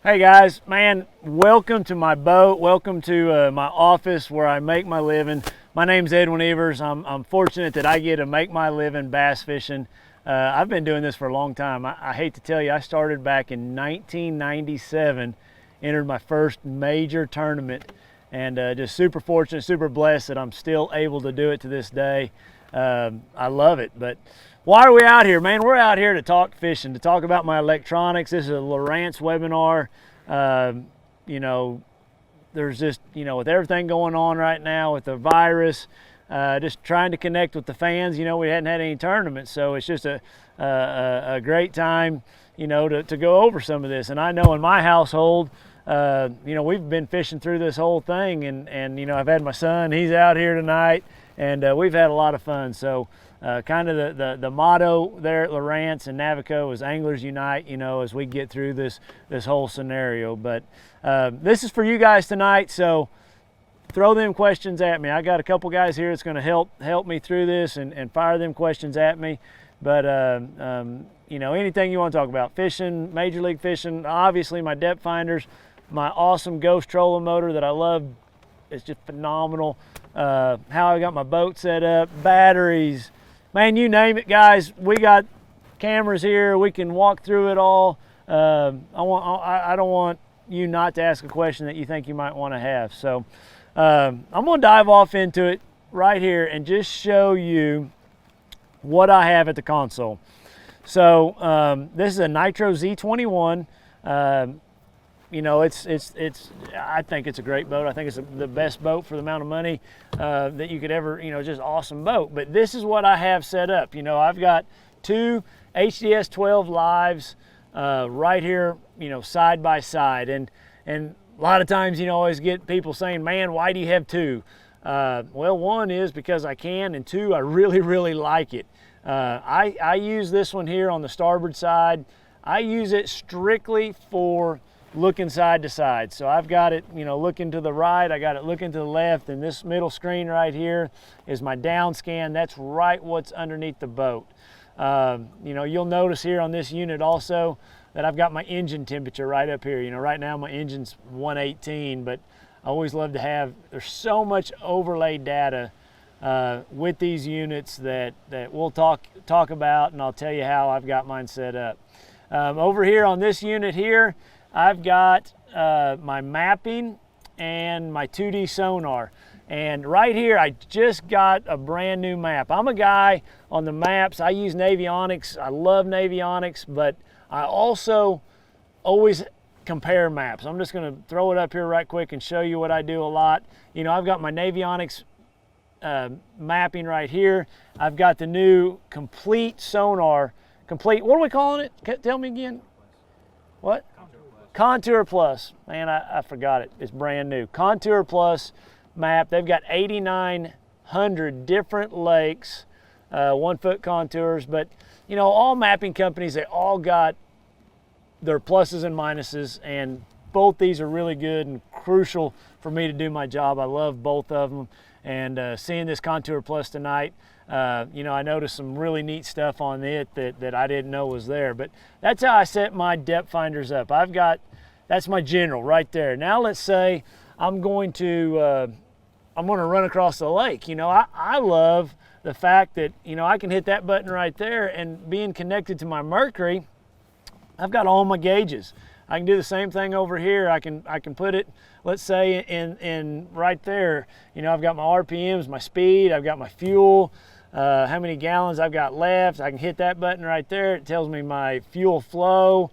Hey guys, man, welcome to my boat. Welcome to my office where I make my living. My name's Edwin Evers. I'm fortunate that I get to make my living bass fishing. I've been doing this for a long time. I hate to tell you, I started back in 1997, entered my first major tournament, and just super fortunate, super blessed that I'm still able to do it to this day. I love it. But why are we out here, man? We're out here to talk fishing, to talk about my electronics. This is a Lowrance webinar. You know, there's just, with everything going on right now with the virus, just trying to connect with the fans. We hadn't had any tournaments, so it's just a great time, to go over some of this. And I know in my household, we've been fishing through this whole thing, and I've had my son, he's out here tonight, and we've had a lot of fun. So kind of the motto there at Lowrance and Navico is Anglers Unite, as we get through this whole scenario. But this is for you guys tonight, so throw them questions at me. I got a couple guys here that's going to help me through this and fire them questions at me. But anything you want to talk about, fishing, major league fishing, obviously my depth finders, my awesome Ghost trolling motor that I love. It's just phenomenal. How I got my boat set up, batteries, man, you name it, guys. We got cameras here. We can walk through it all. I don't want you not to ask a question that you think you might want to have. So I'm going to dive off into it right here and just show you what I have at the console. So this is a Nitro Z21. I think it's a great boat. I think it's the best boat for the amount of money that you could ever, just awesome boat. But this is what I have set up. I've got two HDS 12 lives right here, side by side. And a lot of times, always get people saying, man, why do you have two? Well, one is because I can, and two, I really, really like it. I use this one here on the starboard side. I use it strictly for looking side to side. So I've got it, looking to the right, I got it looking to the left, and this middle screen right here is my down scan. That's right what's underneath the boat. You'll notice here on this unit also that I've got my engine temperature right up here. Right now my engine's 118, but I always love to have, there's so much overlay data with these units that we'll talk about, and I'll tell you how I've got mine set up. Over here on this unit here, I've got my mapping and my 2D sonar. And right here, I just got a brand new map. I'm a guy on the maps. I use Navionics. I love Navionics, but I also always compare maps. I'm just going to throw it up here right quick and show you what I do a lot. I've got my Navionics mapping right here. I've got the new complete sonar. What are we calling it? Tell me again. What? Contour Plus. Man, I forgot it. It's brand new. Contour Plus map. They've got 8,900 different lakes, 1 foot contours. But, all mapping companies, they all got their pluses and minuses. And both these are really good and crucial for me to do my job. I love both of them. And seeing this Contour Plus tonight, I noticed some really neat stuff on it that I didn't know was there. But that's how I set my depth finders up. That's my general right there. Now let's say I'm going to run across the lake. I love the fact that, I can hit that button right there, and being connected to my Mercury, I've got all my gauges. I can do the same thing over here. I can put it, let's say, in right there. I've got my RPMs, my speed, I've got my fuel, how many gallons I've got left. I can hit that button right there. It tells me my fuel flow.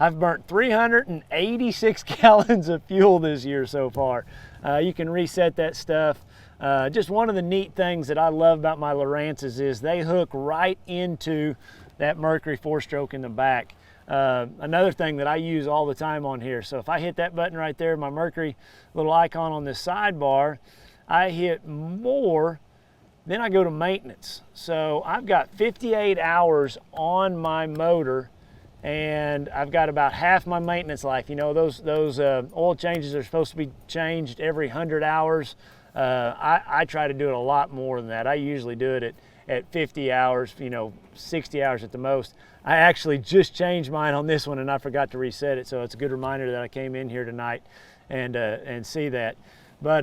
I've burnt 386 gallons of fuel this year so far. You can reset that stuff. Just one of the neat things that I love about my Lowrances is they hook right into that Mercury 4-stroke in the back. Another thing that I use all the time on here. So if I hit that button right there, my Mercury little icon on this sidebar, I hit more, then I go to maintenance. So I've got 58 hours on my motor, and I've got about half my maintenance life. Those oil changes are supposed to be changed every 100 hours. I try to do it a lot more than that. I usually do it at 50 hours, 60 hours at the most. I actually just changed mine on this one and I forgot to reset it, so it's a good reminder that I came in here tonight and see that. But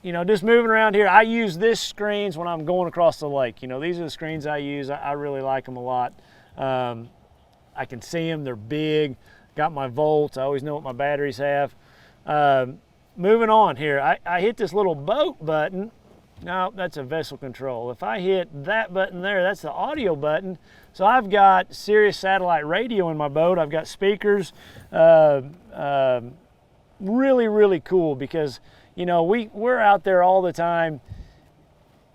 just moving around here, I use this screens when I'm going across the lake. These are the screens I use. I really like them a lot. I can see them, they're big, got my volts, I always know what my batteries have. Moving on here, I hit this little boat button. No, that's a vessel control. If I hit that button there, that's the audio button. So I've got Sirius satellite radio in my boat. I've got speakers. Really, really cool because, we're out there all the time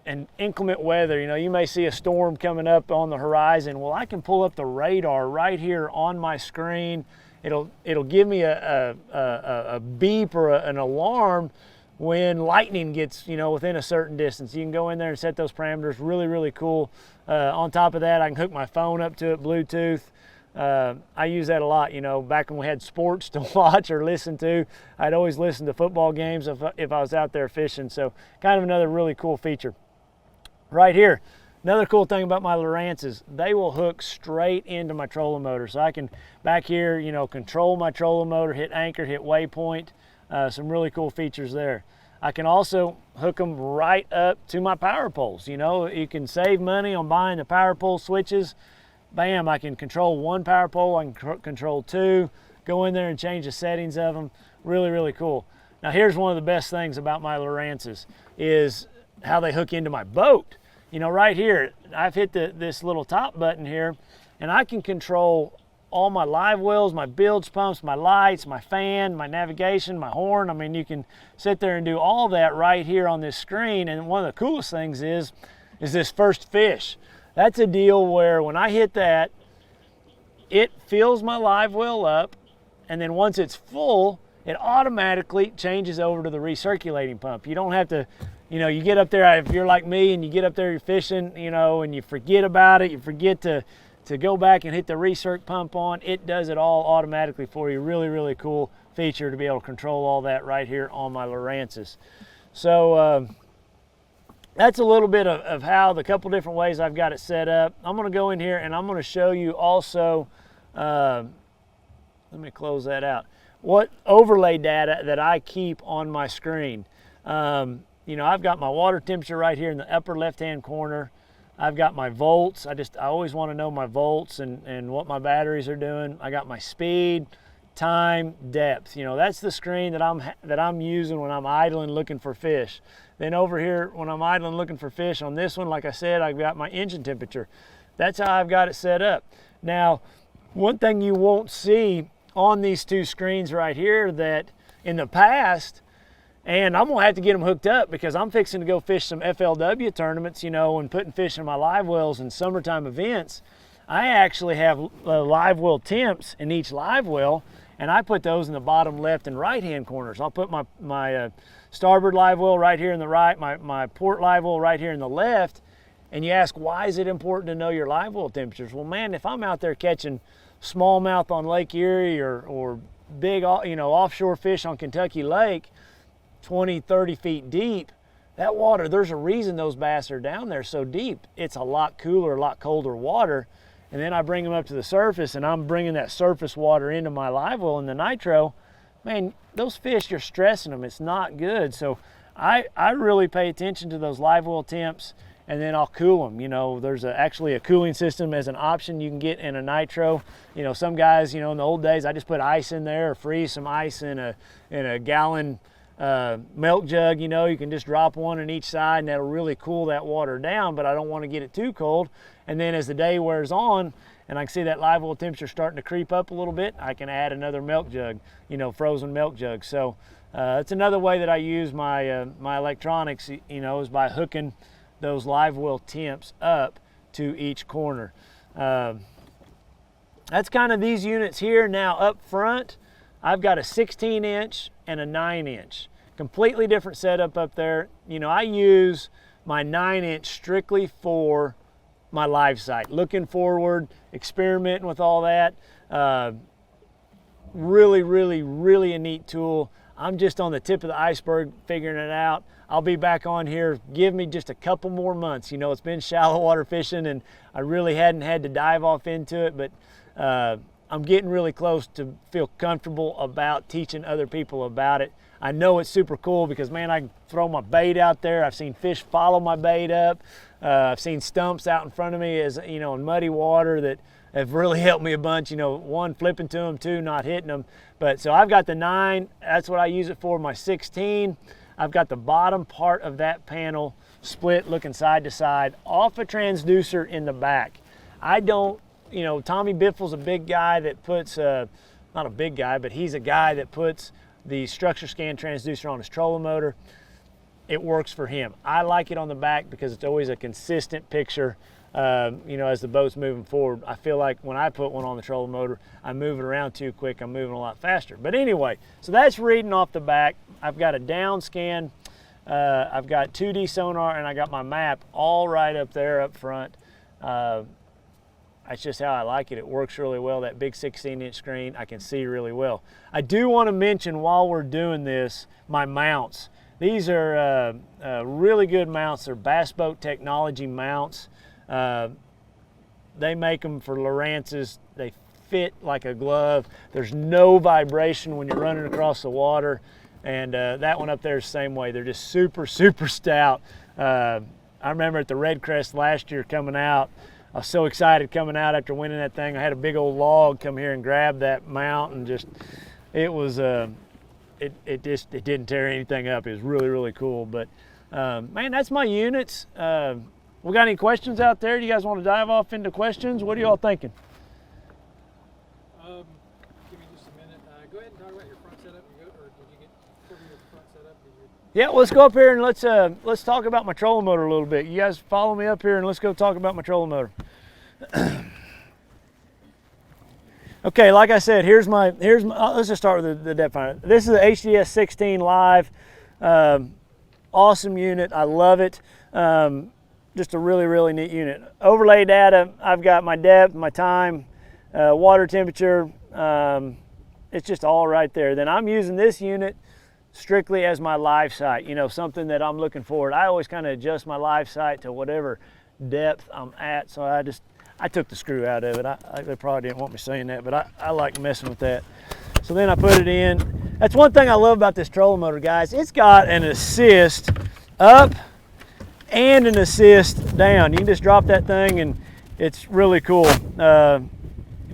and inclement weather. You may see a storm coming up on the horizon. Well, I can pull up the radar right here on my screen. It'll give me a beep or an alarm when lightning gets within a certain distance. You can go in there and set those parameters. Really, really cool. On top of that, I can hook my phone up to it, Bluetooth. I use that a lot. Back when we had sports to watch or listen to, I'd always listen to football games if I was out there fishing. So kind of another really cool feature. Right here, another cool thing about my Lowrances, they will hook straight into my trolling motor. So I can, back here, control my trolling motor, hit anchor, hit waypoint. Some really cool features there. I can also hook them right up to my power poles. You can save money on buying the power pole switches. Bam, I can control one power pole, I can control two, go in there and change the settings of them. Really, really cool. Now here's one of the best things about my Lowrances is how they hook into my boat. Right here, I've hit this little top button here, and I can control all my live wells, my bilge pumps, my lights, my fan, my navigation, my horn. I mean, you can sit there and do all that right here on this screen. And one of the coolest things is this first fish. That's a deal where when I hit that, it fills my live well up, and then once it's full, it automatically changes over to the recirculating pump. You don't have to, you get up there, if you're like me and you get up there, you're fishing, and you forget about it, you forget to go back and hit the recirc pump on, it does it all automatically for you. Really, really cool feature to be able to control all that right here on my Lowrances. So that's a little bit of how the couple different ways I've got it set up. I'm going to go in here and I'm going to show you also, let me close that out, what overlay data that I keep on my screen. I've got my water temperature right here in the upper left-hand corner. I've got my volts. I always want to know my volts and what my batteries are doing. I got my speed, time, depth. That's the screen that I'm using when I'm idling looking for fish. Then over here, when I'm idling looking for fish on this one, like I said, I've got my engine temperature. That's how I've got it set up. Now, one thing you won't see on these two screens right here that in the past, and I'm gonna have to get them hooked up because I'm fixing to go fish some FLW tournaments, and putting fish in my live wells in summertime events. I actually have live well temps in each live well, and I put those in the bottom left and right hand corners. I'll put my starboard live well right here in the right, my port live well right here in the left. And you ask, why is it important to know your live well temperatures? Well, man, if I'm out there catching smallmouth on Lake Erie or big, offshore fish on Kentucky Lake, 20, 30 feet deep, that water, there's a reason those bass are down there so deep. It's a lot cooler, a lot colder water. And then I bring them up to the surface and I'm bringing that surface water into my live well and the nitro. Man, those fish, you're stressing them. It's not good. So I really pay attention to those live well temps, and then I'll cool them. There's actually a cooling system as an option you can get in a nitro. Some guys, in the old days, I just put ice in there or freeze some ice in a gallon milk jug. You can just drop one on each side and that'll really cool that water down, but I don't want to get it too cold. And then as the day wears on and I can see that live well temperature starting to creep up a little bit, I can add another milk jug, frozen milk jug. So it's another way that I use my my electronics, is by hooking those live well temps up to each corner. That's kind of these units here. Now up front, I've got a 16-inch and a 9-inch. Completely different setup up there. I use my 9-inch strictly for my live site. Looking forward, experimenting with all that. Really, really, really a neat tool. I'm just on the tip of the iceberg figuring it out. I'll be back on here. Give me just a couple more months. You know, it's been shallow water fishing and I really hadn't had to dive off into it, but I'm getting really close to feel comfortable about teaching other people about it. I know it's super cool because, man, I can throw my bait out there. I've seen fish follow my bait up. I've seen stumps out in front of me, as you know, in muddy water that have really helped me a bunch. You know, one, flipping to them, two, not hitting them. But so I've got the 9. That's what I use it for. My 16. I've got the bottom part of that panel split, looking side to side, off a transducer in the back. I don't, you know, Tommy Biffle's a big guy that puts, not a big guy, but he's a guy that puts the structure scan transducer on his trolling motor. It works for him. I like it on the back because it's always a consistent picture, you know, as the boat's moving forward. I feel like when I put one on the trolling motor, I move it around too quick. I'm moving a lot faster. But anyway, so that's reading off the back. I've got a down scan. I've got 2D sonar, and I got my map all right up there up front. That's just how I like it. It works really well. That big 16-inch screen, I can see really well. I do want to mention while we're doing this, my mounts. These are really good mounts. They're Bass Boat Technology mounts. They make them for Lowrance's. They fit like a glove. There's no vibration when you're running across the water. And that one up there is the same way. They're just super, super stout. I remember at the Red Crest last year coming out, I was so excited coming out after winning that thing. I had a big old log come here and grab that mount, and just, it was, it didn't tear anything up. It was really, really cool. But man, that's my units. We got any questions out there? Do you guys want to dive off into questions? What are y'all thinking? Give me just a minute. Go ahead and talk about your front setup. Or did you get cover your front setup? Yeah, let's go up here and let's talk about my trolling motor a little bit. You guys follow me up here and let's go talk about my trolling motor. Okay, like I said, here's my let's just start with the depth finder. This is the HDS 16 Live. Awesome unit. I love it. Just a really, really neat unit. Overlay data, I've got my depth, my time, water temperature. It's just all right there. Then I'm using this unit strictly as my live sight, you know, something that I'm looking for. I always kind of adjust my live sight to whatever depth I'm at. So I took the screw out of it. They probably didn't want me saying that, but I like messing with that. So then I put it in. That's one thing I love about this trolling motor, guys. It's got an assist up and an assist down. You can just drop that thing and it's really cool. If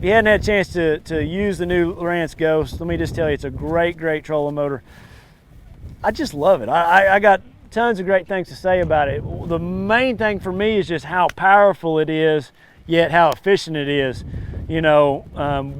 you hadn't had a chance to use the new Lowrance Ghost, let me just tell you, it's a great, great trolling motor. I just love it. I got tons of great things to say about it. The main thing for me is just how powerful it is, yet how efficient it is. You know,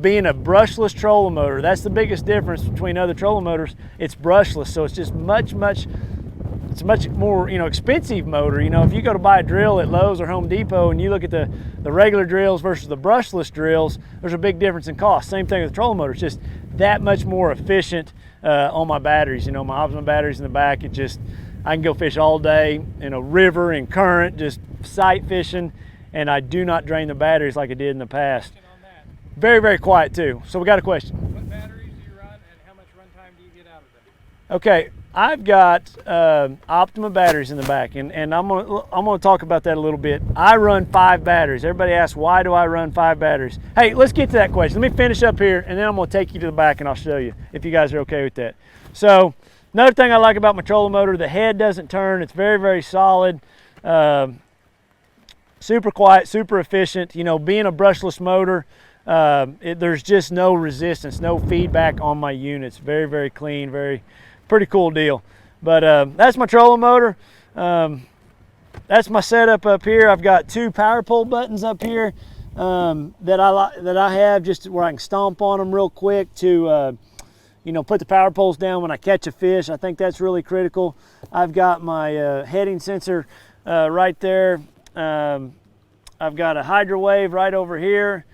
being a brushless trolling motor, that's the biggest difference between other trolling motors. It's brushless, so it's just it's a much more, you know, expensive motor. You know, if you go to buy a drill at Lowe's or Home Depot and you look at the regular drills versus the brushless drills, there's a big difference in cost. Same thing with the trolling motor. It's just that much more efficient on my batteries. You know, my Optima batteries in the back, I can go fish all day in a river and current, just sight fishing, and I do not drain the batteries like I did in the past. Very, very quiet too. So we got a question. What batteries do you run and how much runtime do you get out of them? Okay, I've got Optima batteries in the back, and I'm gonna talk about that a little bit. I run 5 batteries. Everybody asks, why do I run 5 batteries? Hey, let's get to that question. Let me finish up here, and then I'm gonna take you to the back and I'll show you if you guys are okay with that. So another thing I like about my trolling motor, the head doesn't turn. It's very, very solid. Super quiet, super efficient. You know, being a brushless motor, there's just no resistance, no feedback on my units. Very, very clean, pretty cool deal. But that's my trolling motor. That's my setup up here. I've got 2 power pole buttons up here that I have just where I can stomp on them real quick to you know, put the power poles down when I catch a fish. I think that's really critical. I've got my heading sensor right there. I've got a hydro wave right over here.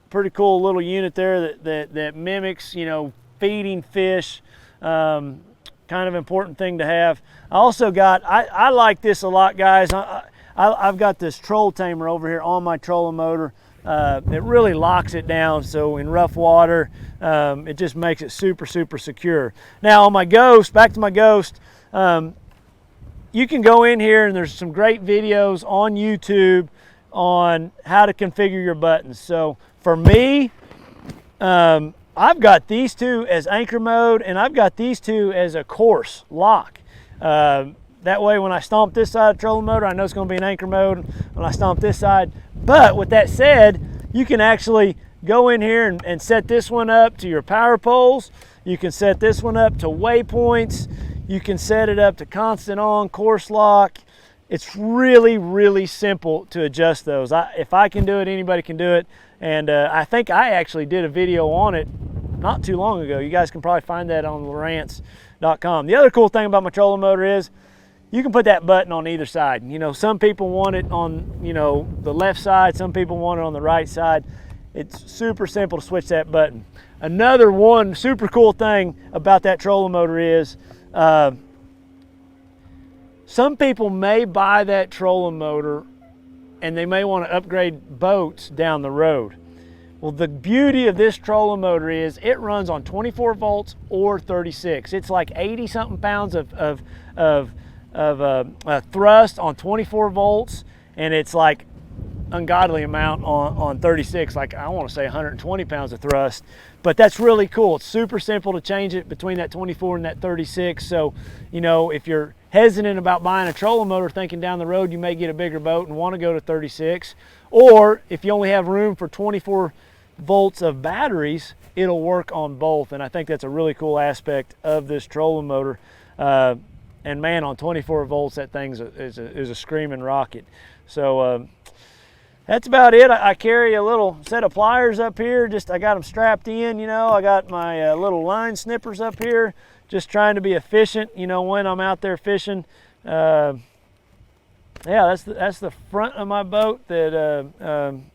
Pretty cool little unit there that mimics, you know, feeding fish. Kind of important thing to have. I also got, I like this a lot, guys. I've got this troll tamer over here on my trolling motor. it really locks it down. So in rough water, it just makes it super, super secure. Now on my Ghost, back to my Ghost, you can go in here and there's some great videos on YouTube on how to configure your buttons. So for me, I've got these two as anchor mode and I've got these two as a course lock. That way when I stomp this side of the trolling motor, I know it's going to be an anchor mode when I stomp this side. But with that said, you can actually go in here and set this one up to your power poles. You can set this one up to waypoints. You can set it up to constant on, course lock. It's really, really simple to adjust those. If I can do it, anybody can do it. And I think I actually did a video on it not too long ago. You guys can probably find that on Lowrance.com. The other cool thing about my trolling motor is you can put that button on either side. You know, some people want it on, you know, the left side, some people want it on the right side. It's super simple to switch that button. Another one super cool thing about that trolling motor is some people may buy that trolling motor and they may want to upgrade boats down the road. Well, the beauty of this trolling motor is it runs on 24 volts or 36. It's like 80 something pounds of thrust on 24 volts, and it's like ungodly amount on 36, like I want to say 120 pounds of thrust. But that's really cool. It's super simple to change it between that 24 and that 36. So, you know, if you're hesitant about buying a trolling motor, thinking down the road you may get a bigger boat and want to go to 36, or if you only have room for 24 volts of batteries, it'll work on both. And I think that's a really cool aspect of this trolling motor. And man, on 24 volts, that thing is a screaming rocket. So that's about it. I carry a little set of pliers up here. I got them strapped in, you know. I got my little line snippers up here, just trying to be efficient, you know, when I'm out there fishing. Yeah, that's the front of my boat that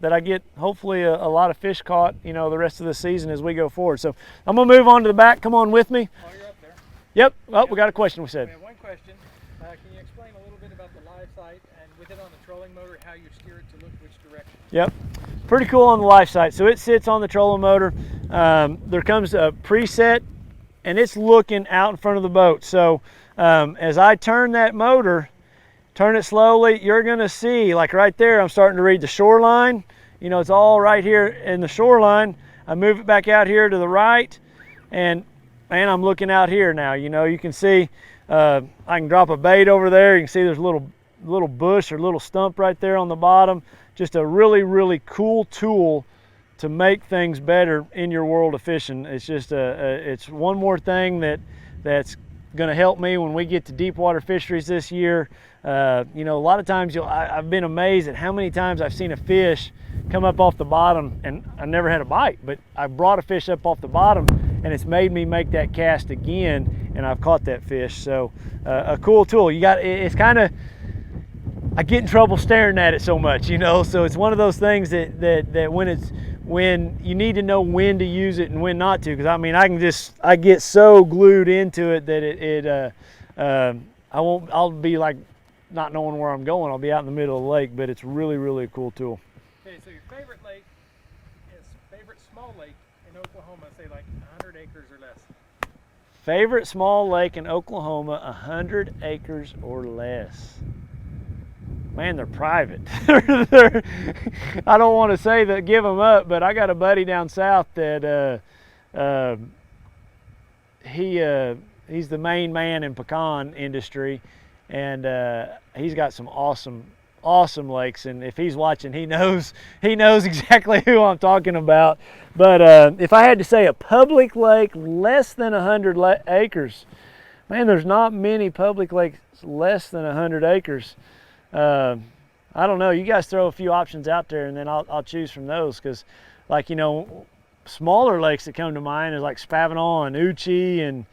I get hopefully a lot of fish caught, you know, the rest of the season as we go forward. So I'm gonna move on to the back. Come on with me. While you're up there. Yep. Oh, we got a question. We said. We have one question. Can you explain a little bit about the live sight and with it on the trolling motor, how you steer it to look which direction? Yep. Pretty cool on the live sight. So it sits on the trolling motor. There comes a preset, and it's looking out in front of the boat. So as I turn that motor, turn it slowly, you're gonna see, like right there, I'm starting to read the shoreline. You know, it's all right here in the shoreline. I move it back out here to the right, and I'm looking out here now. You know, you can see, I can drop a bait over there. You can see there's a little bush or little stump right there on the bottom. Just a really, really cool tool to make things better in your world of fishing. It's just it's one more thing that's going to help me when we get to deep water fisheries this year. You know, a lot of times I've been amazed at how many times I've seen a fish come up off the bottom and I never had a bite, but I brought a fish up off the bottom and it's made me make that cast again, and I've caught that fish. So a cool tool. It's kind of, I get in trouble staring at it so much, you know, so it's one of those things that when you need to know when to use it and when not to, because I mean I get so glued into it that I'll be like not knowing where I'm going. I'll be out in the middle of the lake, but it's really, really a cool tool. Okay, so your favorite lake is favorite small lake in Oklahoma, say like 100 acres or less. Favorite small lake in Oklahoma, 100 acres or less. Man, they're private. I don't want to say that give them up, but I got a buddy down south that he's the main man in pecan industry, and he's got some awesome lakes. And if he's watching, he knows exactly who I'm talking about. But if I had to say a public lake less than 100 acres, man, there's not many public lakes less than 100 acres. I don't know, you guys throw a few options out there and then I'll choose from those, because like, you know, smaller lakes that come to mind is like Spavinaw and Uchi and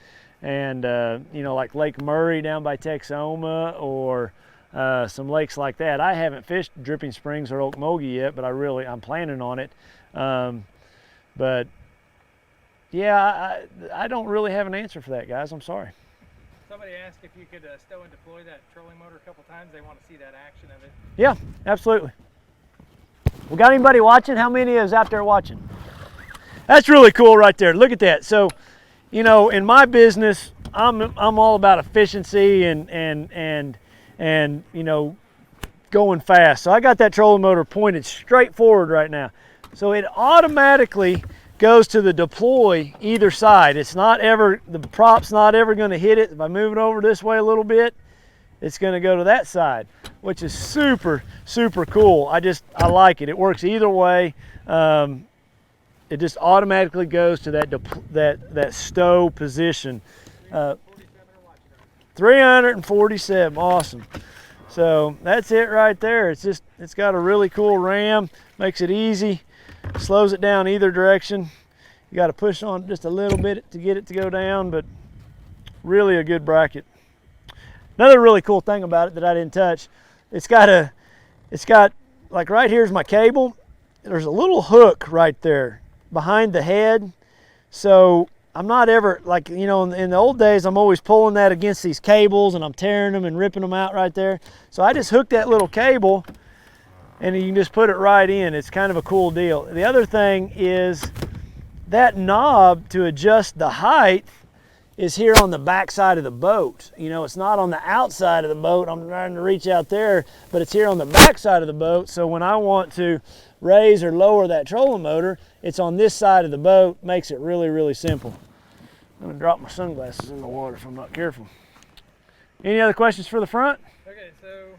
you know, like Lake Murray down by Texoma, or some lakes like that. I haven't fished Dripping Springs or Okmulgee yet, but I'm planning on it. But yeah, I don't really have an answer for that, guys. I'm sorry. Somebody asked if you could stow and deploy that trolling motor a couple times. They want to see that action of it. Yeah, absolutely. We got anybody watching? How many is out there watching? That's really cool right there. Look at that. So, you know, in my business, I'm all about efficiency and you know, going fast. So I got that trolling motor pointed straight forward right now. So it automatically goes to the deploy either side. It's not ever, the prop's not ever going to hit it. If I move it over this way a little bit, it's going to go to that side, which is super, super cool. I like it. It works either way. It just automatically goes to that stow position. 347, awesome. So that's it right there. It's got a really cool ram, makes it easy, slows it down either direction. You got to push on just a little bit to get it to go down, but really a good bracket. Another really cool thing about it that I didn't touch, it's got like right here's my cable. There's a little hook right there behind the head. So I'm not ever, like, you know, in the old days, I'm always pulling that against these cables and I'm tearing them and ripping them out right there. So I just hooked that little cable and you can just put it right in. It's kind of a cool deal. The other thing is that knob to adjust the height is here on the back side of the boat. You know, it's not on the outside of the boat. I'm trying to reach out there, but it's here on the back side of the boat. So when I want to raise or lower that trolling motor, it's on this side of the boat. Makes it really, really simple. I'm gonna drop my sunglasses in the water if I'm not careful. Any other questions for the front? Okay, so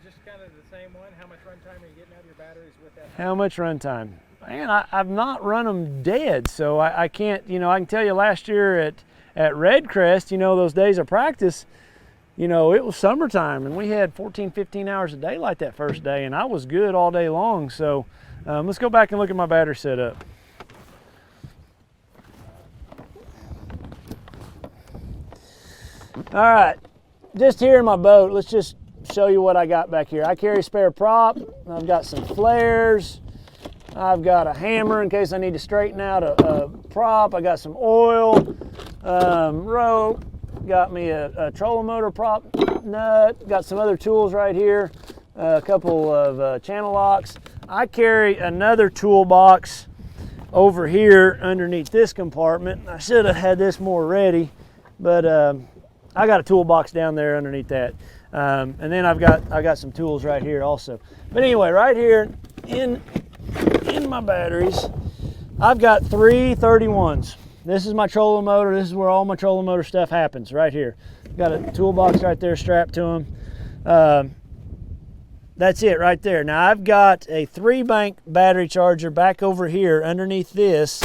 just kind of the same one. How much runtime are you getting out of your batteries with that? How much runtime? Man, I've not run them dead, so I can't, you know, I can tell you last year at Red Crest, you know, those days of practice, you know, it was summertime and we had 14, 15 hours of daylight that first day and I was good all day long. So let's go back and look at my battery setup. All right, just here in my boat, let's just show you what I got back here. I carry a spare prop. I've got some flares. I've got a hammer in case I need to straighten out a prop. I got some oil, rope, got me a trolling motor prop nut, got some other tools right here, a couple of channel locks. I carry another toolbox over here underneath this compartment. I should have had this more ready, but I got a toolbox down there underneath that. And then I got some tools right here also. But anyway, right here in my batteries, I've got 3 31s. This is my trolling motor. This is where all my trolling motor stuff happens, right here. Got a toolbox right there strapped to them. That's it right there. Now I've got a 3-bank battery charger back over here underneath this,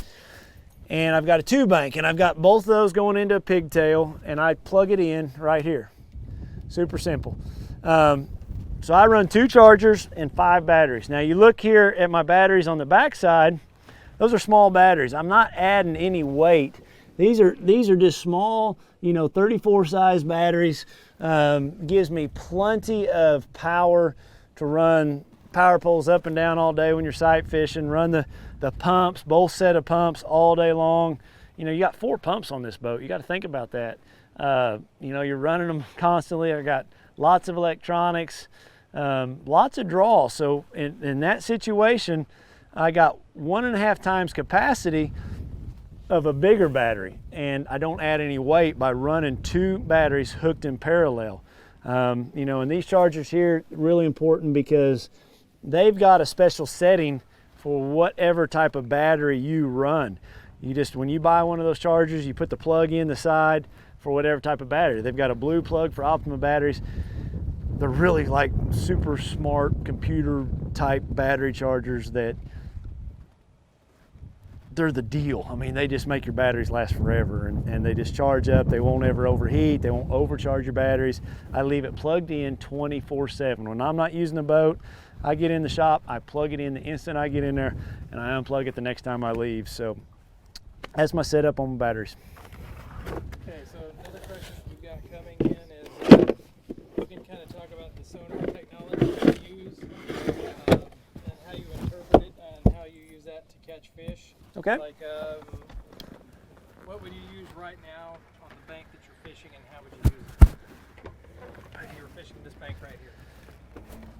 and I've got a 2-bank, and I've got both of those going into a pigtail, and I plug it in right here. Super simple. So I run 2 chargers and 5 batteries. Now you look here at my batteries on the back side, those are small batteries. I'm not adding any weight. These are just small, you know, 34 size batteries. Gives me plenty of power to run power poles up and down all day when you're sight fishing, run the pumps, both set of pumps all day long. You know, you got 4 pumps on this boat. You got to think about that. You know, you're running them constantly. I got lots of electronics, lots of draw. So in that situation, I got 1.5 times capacity of a bigger battery, and I don't add any weight by running 2 batteries hooked in parallel. You know, and these chargers here, really important because they've got a special setting for whatever type of battery you run. You just, when you buy one of those chargers, you put the plug in the side for whatever type of battery. They've got a blue plug for Optima batteries. They're really like super smart computer type battery chargers that they're the deal. I mean, they just make your batteries last forever, and they just charge up. They won't ever overheat. They won't overcharge your batteries. I leave it plugged in 24/7. When I'm not using the boat, I get in the shop, I plug it in the instant I get in there, and I unplug it the next time I leave. So that's my setup on my batteries. Okay, so another question we've got coming in is you can kind of talk about the sonar technology you use and how you interpret it and how you use that to catch fish. Okay. Like, what would you use right now on the bank that you're fishing, and how would you use it? If you were fishing this bank right here.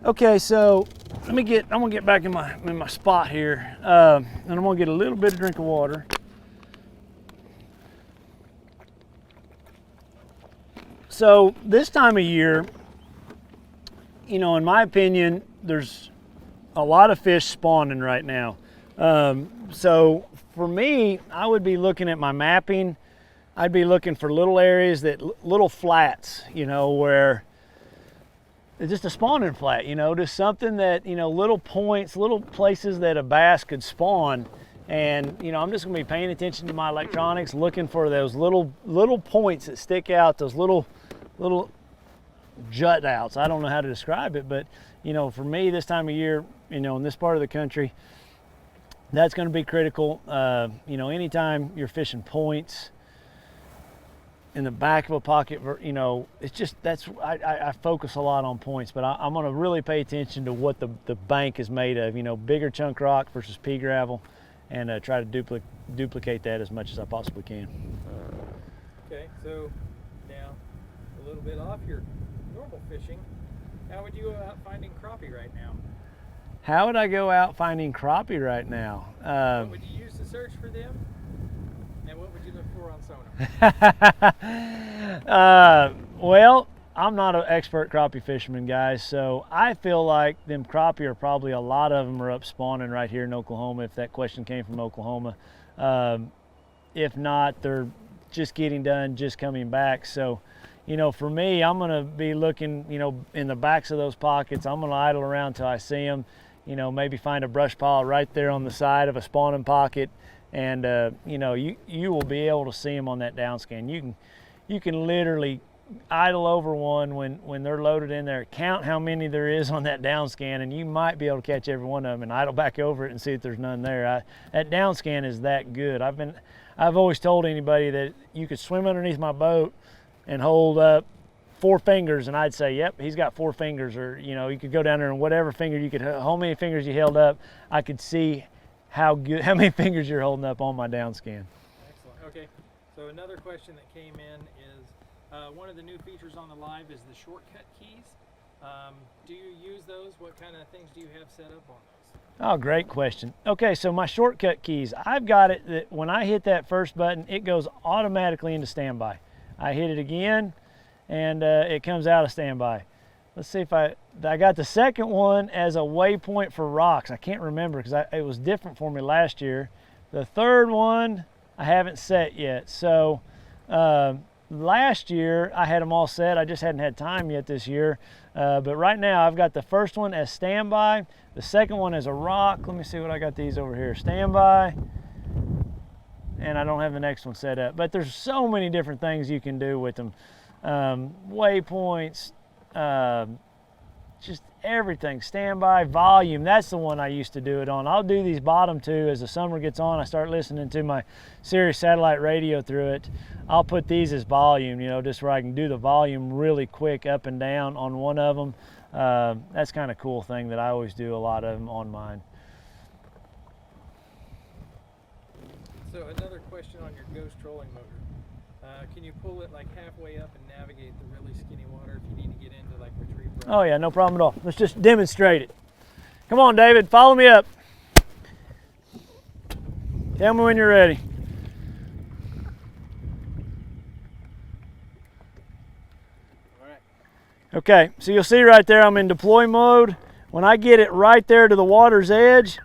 Okay, so I'm gonna get back in my spot here, and I'm gonna get a little bit of drink of water. So this time of year, you know, in my opinion, there's a lot of fish spawning right now. So for me, I would be looking at my mapping. I'd be looking for little areas little flats, you know, where it's just a spawning flat, you know, just something that, you know, little points, little places that a bass could spawn. And, you know, I'm just gonna be paying attention to my electronics, looking for those little points that stick out, those little jut outs. I don't know how to describe it, but, you know, for me this time of year, you know, in this part of the country, that's gonna be critical. You know, anytime you're fishing points, in the back of a pocket, you know, it's just, I focus a lot on points, but I'm gonna really pay attention to what the bank is made of, you know, bigger chunk rock versus pea gravel, and try to duplicate that as much as I possibly can. Okay, so now a little bit off your normal fishing, how would you go out finding crappie right now? How would I go out finding crappie right now? What would you use to search for them? And what would you look for on sonar? Well, I'm not an expert crappie fisherman, guys, so I feel like them crappie are probably, a lot of them are up spawning right here in Oklahoma, if that question came from Oklahoma. If not, they're just getting done, just coming back. So, you know, for me, I'm gonna be looking, you know, in the backs of those pockets. I'm gonna idle around till I see them, you know, maybe find a brush pile right there on the side of a spawning pocket. And you know, you will be able to see them on that down scan. You can literally idle over one when they're loaded in there, count how many there is on that down scan, and you might be able to catch every one of them, and idle back over it and see if there's none there. That down scan is that good. I've always told anybody that you could swim underneath my boat and hold up 4 fingers, and I'd say, yep, he's got 4 fingers. Or, you know, you could go down there and whatever finger you could, how many fingers you held up, I could see how many fingers you're holding up on my down scan. Excellent. Okay, so another question that came in is, one of the new features on the Live is the shortcut keys. Do you use those? What kind of things do you have set up on those? Oh, great question. Okay, so my shortcut keys, I've got it that when I hit that first button, it goes automatically into standby. I hit it again, and it comes out of standby. Let's see if I got the second one as a waypoint for rocks. I can't remember because it was different for me last year. The third one I haven't set yet. So last year I had them all set. I just hadn't had time yet this year. But right now I've got the first one as standby. The second one as a rock. Let me see what I got these over here. Standby. And I don't have the next one set up. But there's so many different things you can do with them. Waypoints, just everything. Standby, volume, that's the one I used to do it on. I'll do these bottom two as the summer gets on. I start listening to my Sirius satellite radio through it. I'll put these as volume, you know, just where I can do the volume really quick up and down on one of them. That's kind of a cool thing that I always do a lot of them on mine. So another question on your Ghost trolling motor. Can you pull it like halfway up and navigate the really skinny water if you need to get into like retrieve rock? Oh yeah, no problem at all. Let's just demonstrate it. Come on, David, follow me up. Tell me when you're ready. All right. Okay, so you'll see right there I'm in deploy mode. When I get it right there to the water's edge,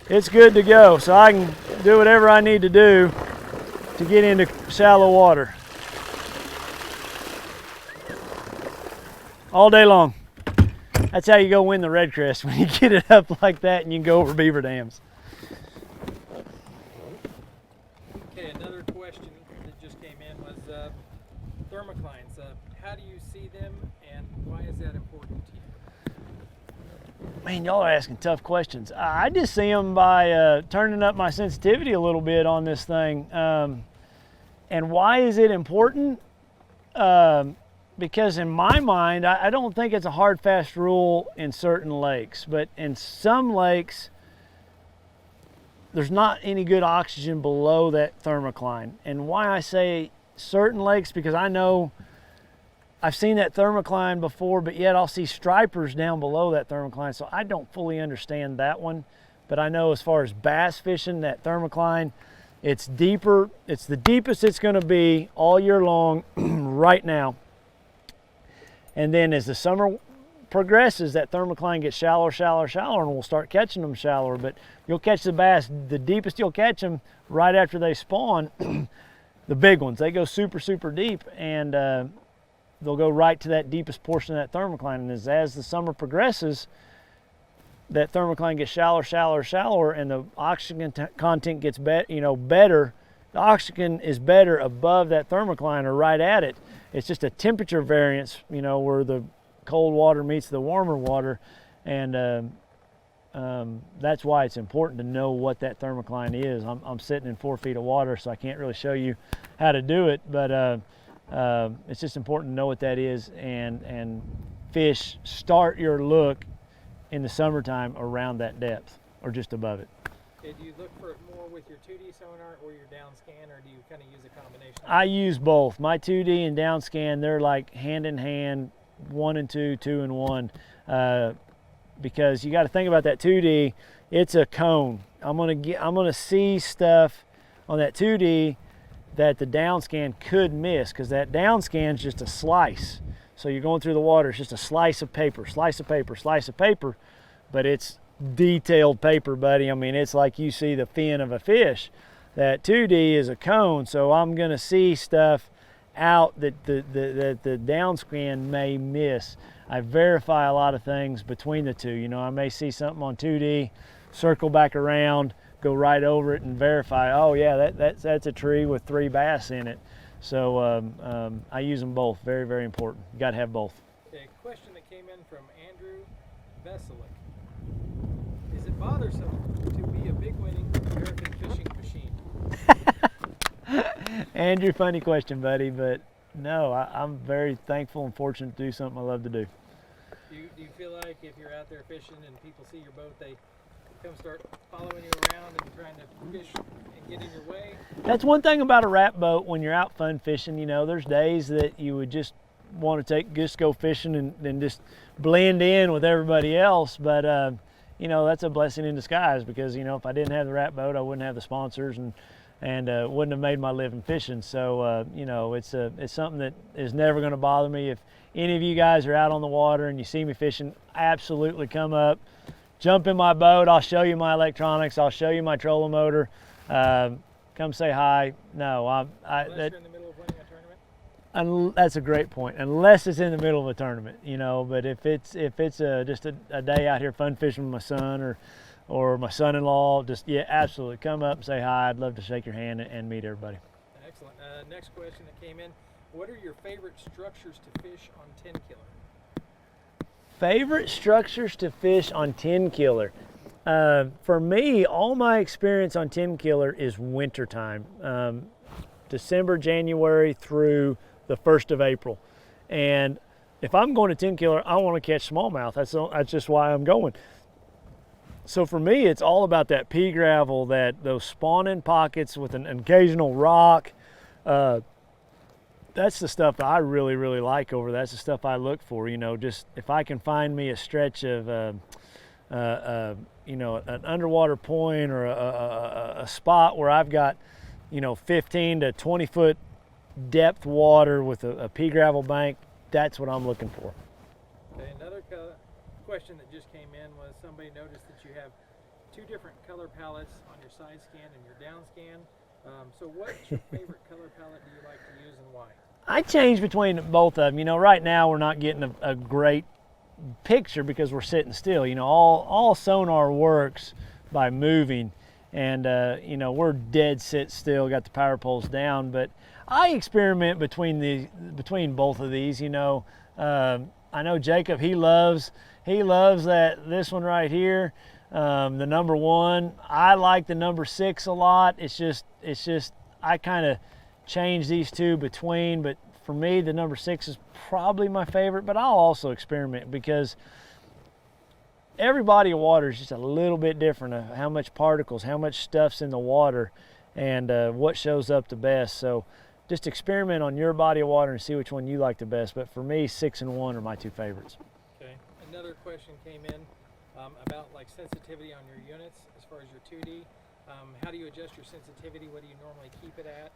it's good to go. So I can do whatever I need to do to get into shallow water. All day long. That's how you go win the red crest, when you get it up like that and you can go over beaver dams. Okay, another question that just came in was thermoclines. How do you see them and why is that important to you? Man, y'all are asking tough questions. I just see them by turning up my sensitivity a little bit on this thing. And why is it important? Because in my mind, I don't think it's a hard, fast rule in certain lakes, but in some lakes, there's not any good oxygen below that thermocline. And why I say certain lakes, because I know I've seen that thermocline before, but yet I'll see stripers down below that thermocline, so I don't fully understand that one. But I know as far as bass fishing, that thermocline, it's deeper. It's the deepest it's going to be all year long right now. And then as the summer progresses, that thermocline gets shallower, shallower, shallower, and we'll start catching them shallower. But you'll catch the bass, the deepest you'll catch them right after they spawn. The big ones, they go super, super deep, and they'll go right to that deepest portion of that thermocline. And as the summer progresses, that thermocline gets shallower, shallower, shallower, and the oxygen content gets better. The oxygen is better above that thermocline or right at it. It's just a temperature variance, where the cold water meets the warmer water, and that's why it's important to know what that thermocline is. I'm sitting in 4 feet of water, so I can't really show you how to do it, but it's just important to know what that is, and fish start your look in the summertime around that depth or just above it. Okay, do you look for it more with your 2D sonar or your down scan, or do you kind of use a combination? I use both. My 2D and down scan, they're like hand in hand, 1 and 2, 2 and 1, because you got to think about that 2D. It's a cone. I'm gonna see stuff on that 2D that the down scan could miss, because that down scan is just a slice. So you're going through the water, it's just a slice of paper, slice of paper, slice of paper, but it's detailed paper, buddy. I mean, it's like you see the fin of a fish. That 2D is a cone, so I'm gonna see stuff out that the down scan may miss. I verify a lot of things between the two. I may see something on 2D, circle back around, go right over it and verify, oh yeah, that's a tree with 3 bass in it. So I use them both. Very, very important. You got to have both. A question that came in from Andrew Veselick. Is it bothersome to be a big winning American fishing machine? Andrew, funny question, buddy, but no, I'm very thankful and fortunate to do something I love to do. Do you feel like if you're out there fishing and people see your boat, they come start following you around and trying to fish and get in your way? That's one thing about a wrap boat when you're out fun fishing. There's days that you would just want to just go fishing and just blend in with everybody else, but that's a blessing in disguise, because if I didn't have the wrap boat, I wouldn't have the sponsors and wouldn't have made my living fishing. So it's something that is never going to bother me. If any of you guys are out on the water and you see me fishing, absolutely come up, jump in my boat. I'll show you my electronics. I'll show you my trolling motor. Come say hi. No, Unless you're in the middle of winning a tournament. That's a great point. Unless it's in the middle of a tournament, But if it's just a day out here fun fishing with my son or my son-in-law, absolutely come up and say hi. I'd love to shake your hand and meet everybody. Excellent. Next question that came in: what are your favorite structures to fish on 10 killer? Favorite structures to fish on 10 killer? For me, all my experience on 10 killer is wintertime, December, January through the 1st of April. And if I'm going to 10 killer, I want to catch smallmouth. That's just why I'm going. So for me, it's all about that pea gravel, those spawning pockets with an occasional rock. That's the stuff I really, really like over there. That's the stuff I look for, just if I can find me a stretch of, an underwater point or a spot where I've got, 15 to 20 foot depth water with a pea gravel bank, that's what I'm looking for. Okay, another question that just came in was somebody noticed that you have 2 different color palettes on your side scan and your down scan. So what's your favorite color palette do you like to use and why? I change between both of them. Right now we're not getting a great picture because we're sitting still. All sonar works by moving, and we're dead sit still, got the power poles down, but I experiment between both of these. I know Jacob, he loves this one right here, the number 1. I like the number 6 a lot. It's just I kind of change these two between, but for me the number 6 is probably my favorite, but I'll also experiment because every body of water is just a little bit different of how much particles, how much stuff's in the water, and what shows up the best. So just experiment on your body of water and see which one you like the best. But for me, 6 and 1 are my two favorites. Okay. Another question came in about like sensitivity on your units as far as your 2D. How do you adjust your sensitivity? What do you normally keep it at?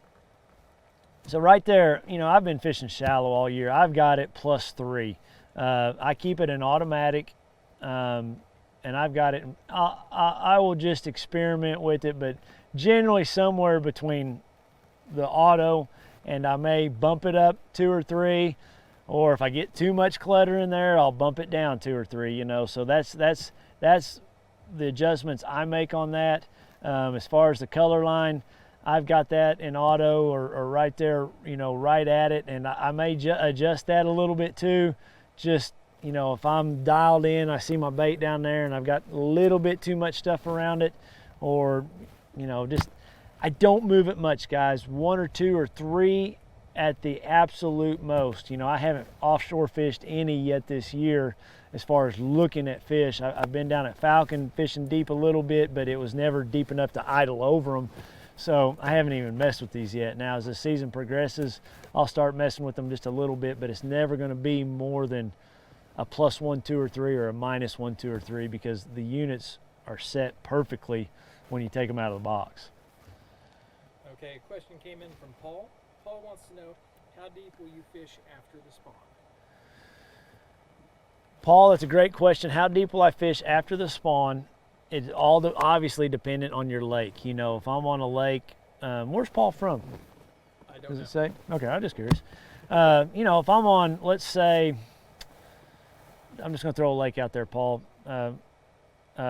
So right there, you know, I've been fishing shallow all year. I've got it +3. I keep it in automatic, and I've got it. I will just experiment with it, but generally somewhere between the auto, and I may bump it up 2 or 3, or if I get too much clutter in there, I'll bump it down 2 or 3. You know, so that's the adjustments I make on that. As far as the color line, I've got that in auto or right there, you know, right at it, and I may adjust that a little bit too. Just, you know, if I'm dialed in, I see my bait down there and I've got a little bit too much stuff around it, or, you know, just, I don't move it much, guys. 1 or 2 or 3 at the absolute most. You know, I haven't offshore fished any yet this year as far as looking at fish. I've been down at Falcon fishing deep a little bit, but it was never deep enough to idle over them. So I haven't even messed with these yet. Now as the season progresses, I'll start messing with them just a little bit, but it's never going to be more than a +1, 2, or 3 or a -1, 2, or 3, because the units are set perfectly when you take them out of the box. Okay, a question came in from Paul. Paul wants to know, how deep will you fish after the spawn? Paul, that's a great question. How deep will I fish after the spawn? It's all obviously dependent on your lake. You know, if I'm on a lake, where's Paul from? I don't know. Does it say? Okay, I'm just curious. You know, if I'm on, let's say, I'm just going to throw a lake out there, Paul,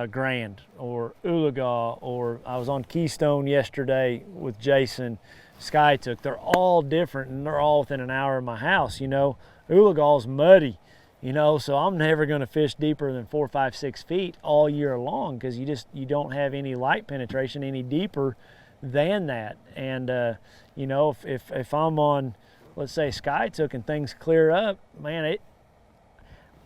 Grand or Oologah, or I was on Keystone yesterday with Jason, Skytook. They're all different, and they're all within an hour of my house. You know, Oologah's muddy. You know, so I'm never going to fish deeper than 4, 5, 6 feet all year long, because you don't have any light penetration any deeper than that. And you know, if I'm on, let's say, Skytook and things clear up, man,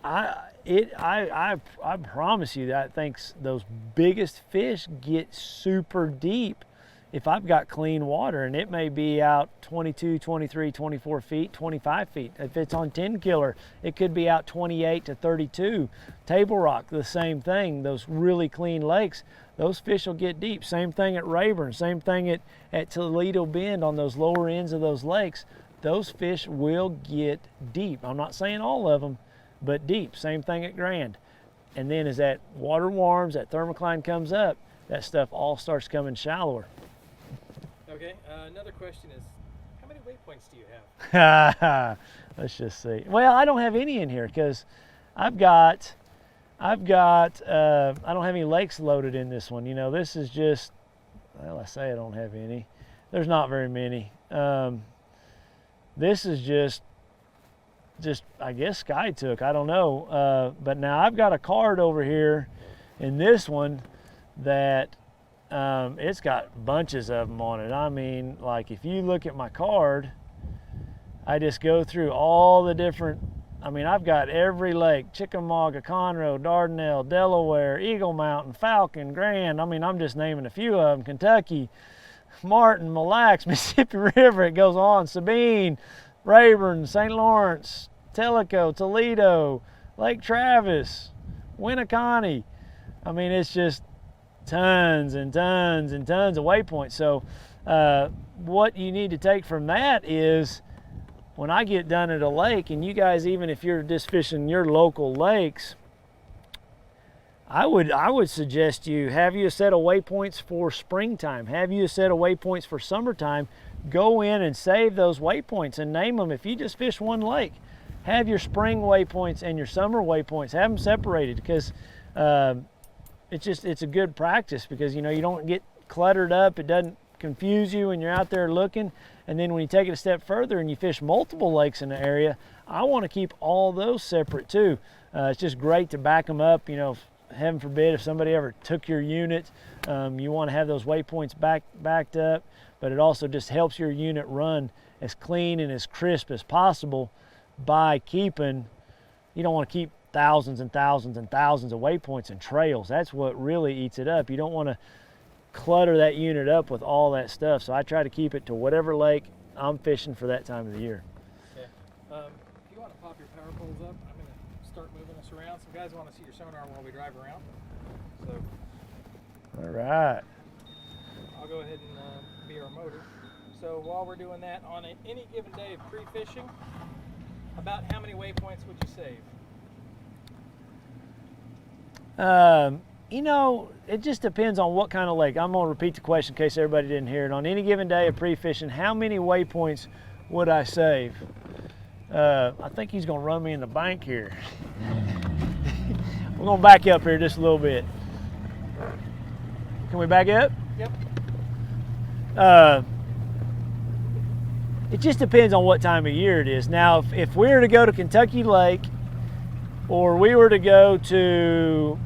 I promise you that I think those biggest fish get super deep if I've got clean water, and it may be out 22, 23, 24 feet, 25 feet. If it's on 10 killer, it could be out 28 to 32. Table Rock, the same thing. Those really clean lakes, those fish will get deep. Same thing at Rayburn, same thing at Toledo Bend on those lower ends of those lakes. Those fish will get deep. I'm not saying all of them, but deep. Same thing at Grand. And then as that water warms, that thermocline comes up, that stuff all starts coming shallower. Okay, another question is, how many waypoints do you have? Let's just see. Well, I don't have any in here because I don't have any lakes loaded in this one. You know, this is just, well, I say I don't have any. There's not very many. This is just I guess Skytook, I don't know. But now I've got a card over here in this one that it's got bunches of them on it. I mean, like if you look at my card, I just go through all the different, I mean, I've got every lake: Chickamauga, Conroe, Dardanelle, Delaware, Eagle Mountain, Falcon, Grand. I mean, I'm just naming a few of them. Kentucky, Martin, Mille Lacs, Mississippi River, it goes on. Sabine, Rayburn, St. Lawrence, Tellico, Toledo, Lake Travis, Winneconne. I mean, it's just tons and tons and tons of waypoints. So what you need to take from that is, when I get done at a lake, and you guys, even if you're just fishing your local lakes, I would suggest you have you a set of waypoints for springtime, have you a set of waypoints for summertime. Go in and save those waypoints and name them. If you just fish one lake, have your spring waypoints and your summer waypoints, have them separated, because it's a good practice, because you know, you don't get cluttered up, it doesn't confuse you when you're out there looking. And then when you take it a step further and you fish multiple lakes in the area, I want to keep all those separate too. It's just great to back them up. You know, heaven forbid if somebody ever took your unit, you want to have those waypoints backed up, but it also just helps your unit run as clean and as crisp as possible by keeping, you don't want to keep thousands and thousands and thousands of waypoints and trails. That's what really eats it up. You don't want to clutter that unit up with all that stuff. So I try to keep it to whatever lake I'm fishing for that time of the year. Okay. If you want to pop your power poles up, I'm going to start moving this around. Some guys want to see your sonar while we drive around. So. All right. I'll go ahead and be our motor. So while we're doing that, on any given day of pre-fishing, about how many waypoints would you save? You know, it just depends on what kind of lake. I'm going to repeat the question in case everybody didn't hear it. On any given day of pre-fishing, how many waypoints would I save? I think he's going to run me in the bank here. We're going to back up here just a little bit. Can we back up? Yep. It just depends on what time of year it is. Now, if we were to go to Kentucky Lake, or we were to go to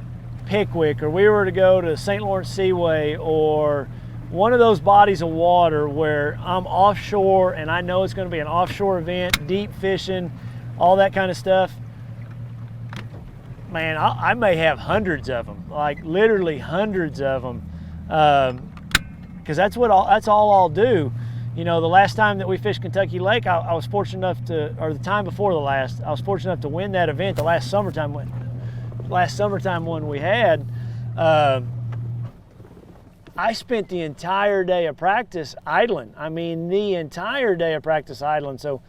Pickwick, or we were to go to St. Lawrence Seaway, or one of those bodies of water where I'm offshore and I know it's going to be an offshore event, deep fishing, all that kind of stuff, man, I may have hundreds of them, like literally hundreds of them, because that's all I'll do. You know, the last time that we fished Kentucky Lake, I was fortunate enough to, or the time before the last, I was fortunate enough to win that event, the last summertime one we had. I spent the entire day of practice idling. I mean, the entire day of practice idling. So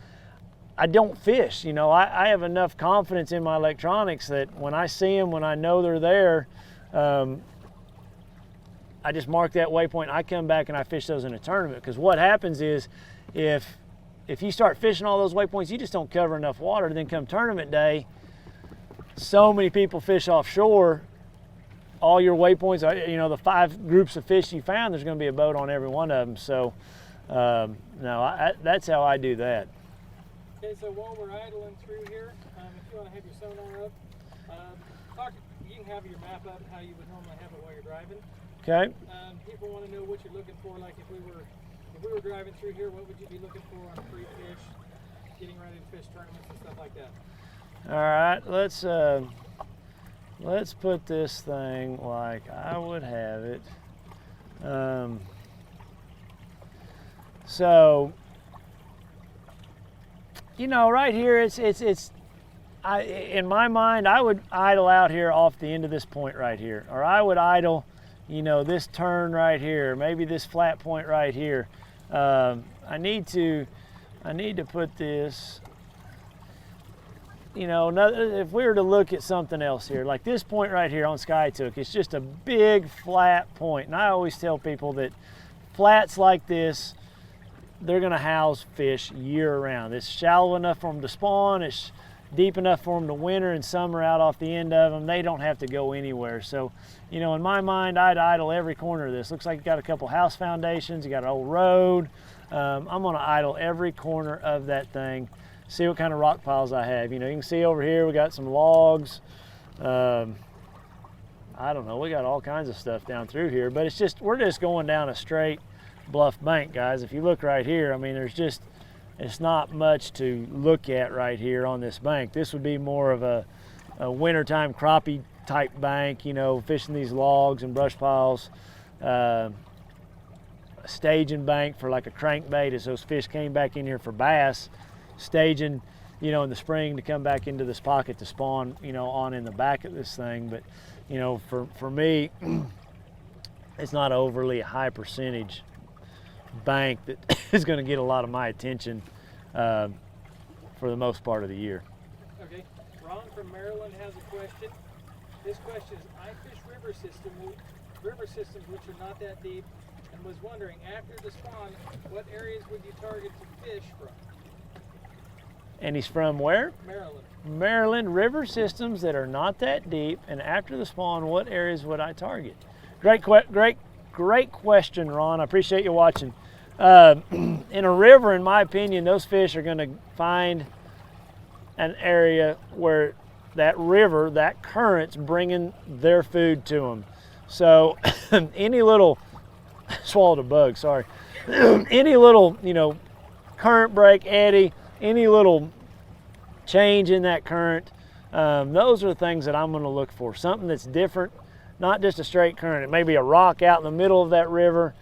I don't fish. You know, I have enough confidence in my electronics that when I see them, when I know they're there, I just mark that waypoint. I come back and I fish those in a tournament. Because what happens is, if you start fishing all those waypoints, you just don't cover enough water. Then come tournament day, so many people fish offshore. All your waypoints, you know, the 5 groups of fish you found, there's going to be a boat on every one of them. So, no, that's how I do that. Okay, so while we're idling through here, if you want to have your sonar up, you can have your map up how you would normally have it while you're driving. Okay. People want to know what you're looking for. Like if we were driving through here, what would you be looking for on pre-fish, getting ready to fish tournaments and stuff like that? All right, let's put this thing like I would have it. So, you know, right here, in my mind, I would idle out here off the end of this point right here, or I would idle, you know, this turn right here, maybe this flat point right here. I need to put this, you know, if we were to look at something else here, like this point right here on Skytook, it's just a big flat point. And I always tell people that flats like this, they're gonna house fish year round. It's shallow enough for them to spawn, it's deep enough for them to winter and summer out off the end of them. They don't have to go anywhere. So, you know, in my mind, I'd idle every corner of this. Looks like you got a couple house foundations, you got an old road. I'm gonna idle every corner of that thing, see what kind of rock piles I have. You know, you can see over here we got some logs. I don't know, we got all kinds of stuff down through here, but we're just going down a straight bluff bank, guys. If you look right here, I mean, it's not much to look at right here on this bank. This would be more of a wintertime crappie type bank, you know, fishing these logs and brush piles. A staging bank for like a crankbait as those fish came back in here for bass. Staging, you know, in the spring to come back into this pocket to spawn, you know, on in the back of this thing. But, you know, for me, it's not overly high percentage bank that is going to get a lot of my attention for the most part of the year. Okay, Ron from Maryland has a question. This question is, I fish river systems which are not that deep, and was wondering, after the spawn, what areas would you target to fish from? And he's from where? Maryland. Maryland, river systems that are not that deep, and after the spawn, what areas would I target? Great question, Ron. I appreciate you watching. In a river, in my opinion, those fish are going to find an area where that river, that current's bringing their food to them. So any little, swallowed a bug, sorry. Any little, you know, current break, eddy, any little change in that current, those are the things that I'm going to look for. Something that's different, not just a straight current. It may be a rock out in the middle of that river.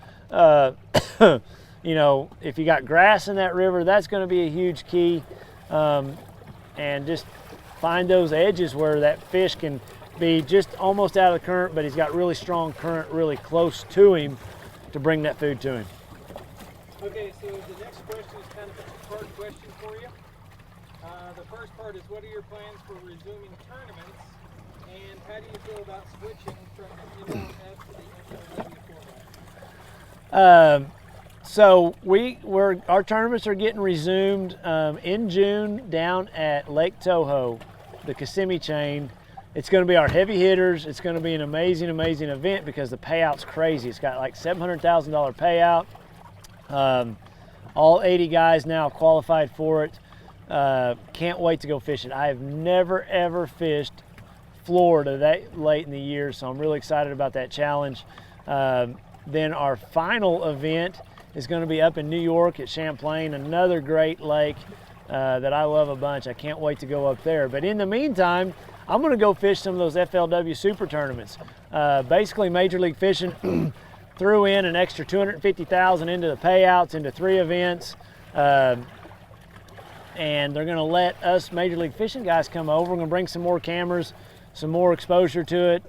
you know, if you got grass in that river, that's going to be a huge key. And just find those edges where that fish can be just almost out of the current, but he's got really strong current really close to him to bring that food to him. Okay, so the next question is kind of a two-part question for you. The first part is, what are your plans for resuming tournaments, and how do you feel about switching from the MLF to the FLW format? So our tournaments are getting resumed in June down at Lake Toho, the Kissimmee chain. It's going to be our heavy hitters. It's going to be an amazing, amazing event because the payout's crazy. It's got like $700,000 payout. All 80 guys now qualified for it. Can't wait to go fishing. I have never ever fished Florida that late in the year, so I'm really excited about that challenge. Then our final event is going to be up in New York at Champlain, another great lake that I love a bunch. I can't wait to go up there. But in the meantime, I'm going to go fish some of those FLW Super tournaments. Basically, Major League Fishing threw in an extra $250,000 into the payouts into 3 events. And they're going to let us Major League Fishing guys come over. We're going to bring some more cameras, some more exposure to it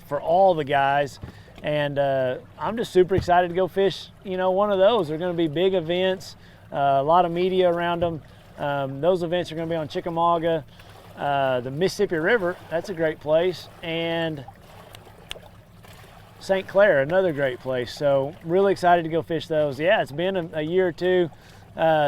for all the guys. And I'm just super excited to go fish, you know, one of those. They're going to be big events, a lot of media around them. Those events are going to be on Chickamauga, the Mississippi River, that's a great place, and St. Clair, another great place. So really excited to go fish those. Yeah, it's been a year or two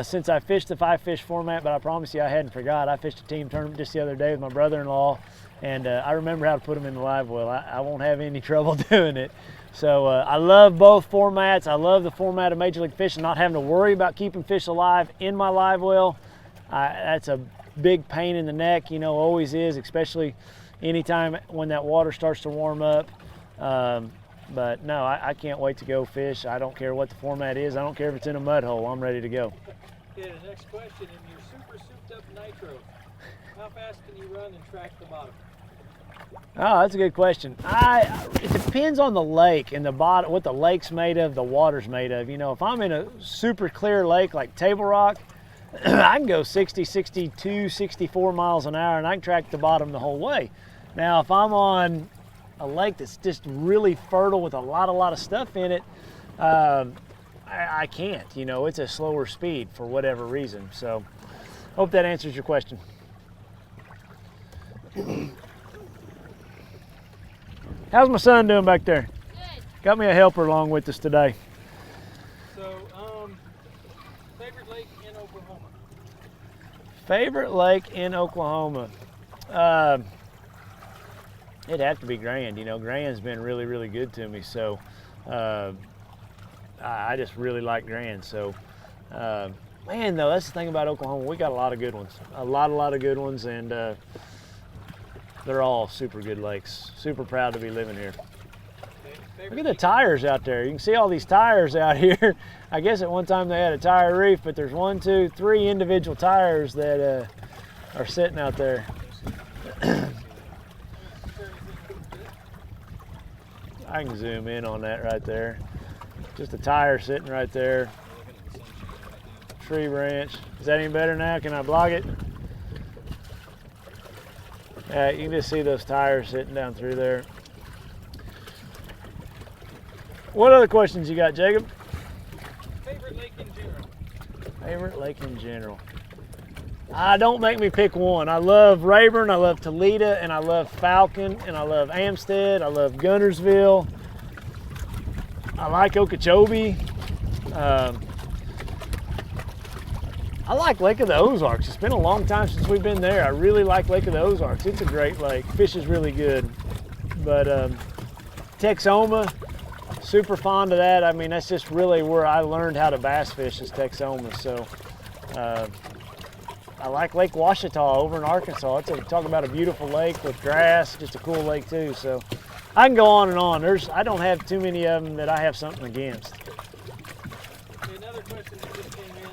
since I fished the 5-fish format, but I promise you I hadn't forgot. I fished a team tournament just the other day with my brother-in-law, and I remember how to put them in the live well. I won't have any trouble doing it. So I love both formats. I love the format of Major League Fishing, not having to worry about keeping fish alive in my live well. That's a big pain in the neck, you know, always is, especially anytime when that water starts to warm up. But no, I can't wait to go fish. I don't care what the format is. I don't care if it's in a mud hole. I'm ready to go. Okay, the next question, in your super souped up nitro, how fast can you run and track the bottom? Oh, that's a good question. It depends on the lake and the bottom, what the lake's made of, the water's made of. You know, if I'm in a super clear lake like Table Rock, I can go 60, 62, 64 miles an hour and I can track the bottom the whole way. Now, if I'm on a lake that's just really fertile with a lot of stuff in it, I can't. You know, it's a slower speed for whatever reason. So, hope that answers your question. How's my son doing back there? Good. Got me a helper along with us today. So, favorite lake in Oklahoma? Favorite lake in Oklahoma? It'd have to be Grand. You know, Grand's been really, really good to me. So, I just really like Grand. So, man, though, that's the thing about Oklahoma. We got a lot of good ones. A lot of good ones, and they're all super good lakes. Super proud to be living here. Look at the tires out there. You can see all these tires out here. I guess at one time they had a tire reef, but there's 1, 2, 3 individual tires that are sitting out there. I can zoom in on that right there. Just a tire sitting right there. Tree branch. Is that any better now? Can I block it? You can just see those tires sitting down through there. What other questions you got, Jacob? Favorite lake in general? Favorite lake in general? Don't make me pick one. I love Rayburn, I love Toledo, and I love Falcon, and I love Amstead, I love Guntersville. I like Okeechobee. I like Lake of the Ozarks. It's been a long time since we've been there. I really like Lake of the Ozarks. It's a great lake. Fish is really good. But Texoma, super fond of that. I mean, that's just really where I learned how to bass fish is Texoma. So I like Lake Ouachita over in Arkansas. Talk about a beautiful lake with grass, just a cool lake too. So I can go on and on. I don't have too many of them that I have something against. Okay, another question that just came in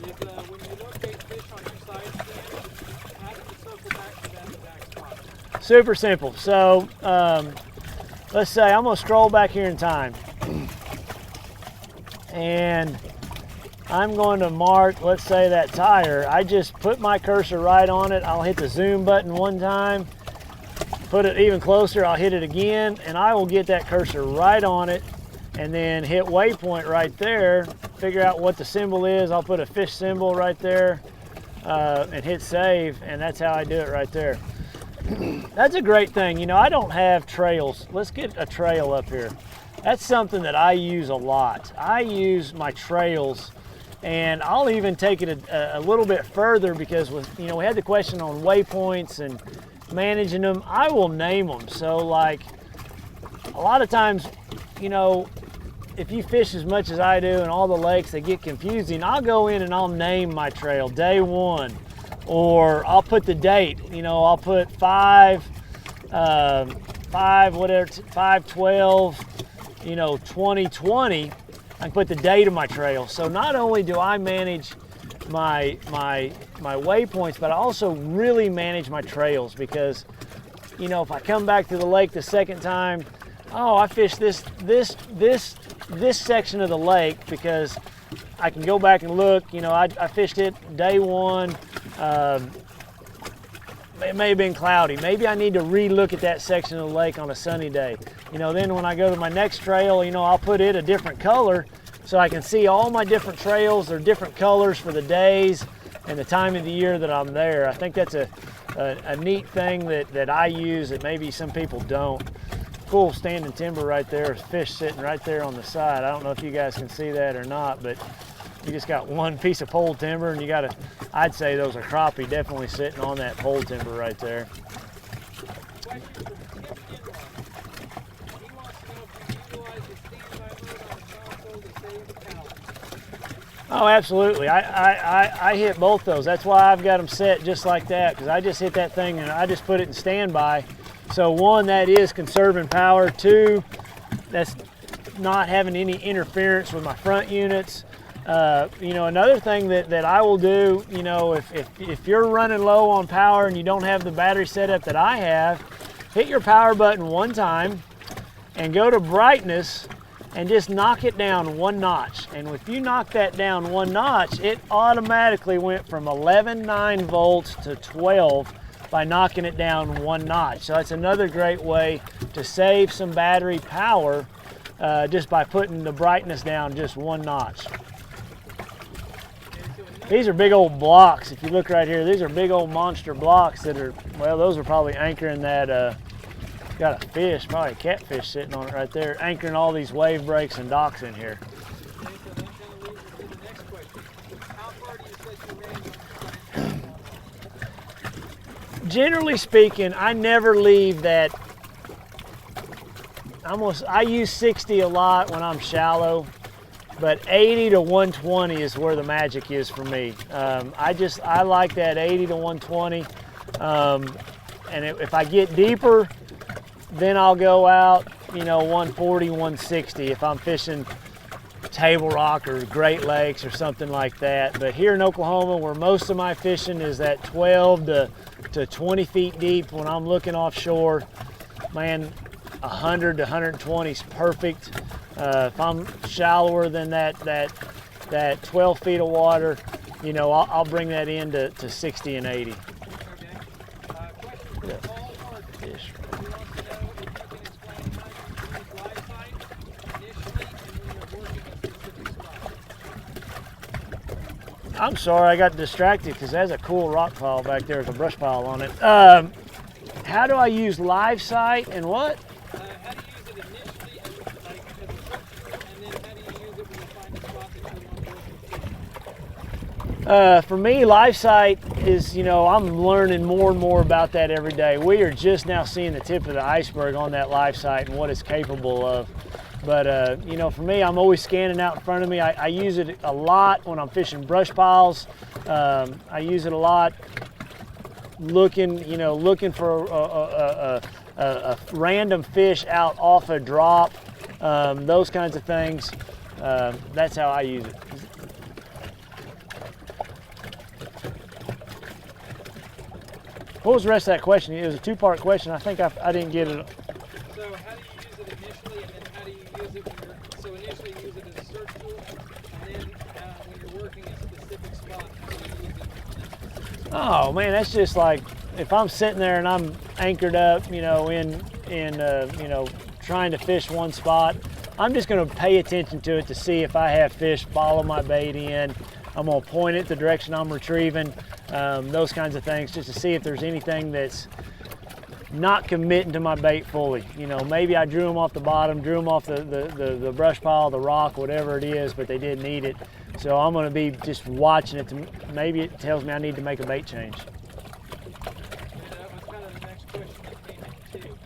is when you locate fish on your side stand, how do you circle back to that exact spot? Super simple. So let's say I'm gonna stroll back here in time. And I'm going to mark, let's say, that tire. I just put my cursor right on it. I'll hit the zoom button one time, put it even closer, I'll hit it again, and I will get that cursor right on it, and then hit waypoint right there, figure out what the symbol is. I'll put a fish symbol right there and hit save, and that's how I do it right there. That's a great thing. You know, I don't have trails. Let's get a trail up here. That's something that I use a lot. I use my trails, and I'll even take it a little bit further, because with, you know, we had the question on waypoints and managing them. I will name them. So like a lot of times, you know, if you fish as much as I do and all the lakes, they get confusing. I'll go in and I'll name my trail day 1, or I'll put the date. You know, I'll put 5/12, you know, 2020. I can put the date of my trail. So not only do I manage my waypoints, but I also really manage my trails, because, you know, if I come back to the lake the second time, oh, I fished this section of the lake, because I can go back and look. You know, I fished it day 1. It may have been cloudy. Maybe I need to re-look at that section of the lake on a sunny day. You know, then when I go to my next trail, you know, I'll put it a different color so I can see all my different trails. They're different colors for the days and the time of the year that I'm there. I think that's a neat thing that I use that maybe some people don't. Cool standing timber right there, fish sitting right there on the side. I don't know if you guys can see that or not, but you just got one piece of pole timber, and you got to, I'd say those are crappie definitely sitting on that pole timber right there. Oh, absolutely. I hit both those. That's why I've got them set just like that, because I just hit that thing and I just put it in standby. So 1, that is conserving power. 2, that's not having any interference with my front units. You know, another thing that I will do, you know, if you're running low on power and you don't have the battery setup that I have, hit your power button one time and go to brightness and just knock it down 1 notch. And if you knock that down 1 notch, it automatically went from 11.9 volts to 12 by knocking it down 1 notch. So that's another great way to save some battery power, just by putting the brightness down just 1 notch. These are big old blocks. If you look right here, these are big old monster blocks that are, well, those are probably anchoring that, got a fish, probably a catfish sitting on it right there, anchoring all these wave breaks and docks in here. Okay, so that kind of leads us to the next question. How far do you set your range on? Generally speaking, I never leave that, I use 60 a lot when I'm shallow, but 80 to 120 is where the magic is for me. I like that 80 to 120. And if I get deeper, then I'll go out, you know, 140, 160 if I'm fishing Table Rock or Great Lakes or something like that. But here in Oklahoma, where most of my fishing is at 12 to 20 feet deep, when I'm looking offshore, man, 100 to 120 is perfect. If I'm shallower than that 12 feet of water, you know, I'll bring that in to 60 and 80. Okay. Question for Paul Martin. Fish. He wants to know if you can explain how you use live sight initially and when you're working a specific spot. I'm sorry, I got distracted because there's a cool rock pile back there with a brush pile on it. How do I use live sight and what? How do you use it initially as a search tool, and then how do you use it when you find a spot that you want to work in? For me, live sight is, you know, I'm learning more and more about that every day. We are just now seeing the tip of the iceberg on that live sight and what it's capable of. But, you know, for me, I'm always scanning out in front of me. I use it a lot when I'm fishing brush piles. I use it a lot looking for a random fish out off a drop, those kinds of things. That's how I use it. What was the rest of that question? It was a 2-part question. I think I didn't get it. So how do you use it initially, and then how do you use it when you're, so initially you use it as a search tool, and then when you're Oh man, that's just like if I'm sitting there and I'm anchored up, you know, you know, trying to fish one spot, I'm just going to pay attention to it to see if I have fish follow my bait in. I'm going to point it the direction I'm retrieving, those kinds of things, just to see if there's anything that's not committing to my bait fully. You know, maybe I drew them off the bottom, drew them off the brush pile, the rock, whatever it is, but they didn't eat it. So I'm going to be just watching it. Maybe it tells me I need to make a bait change. That was kind of the next question that came in too.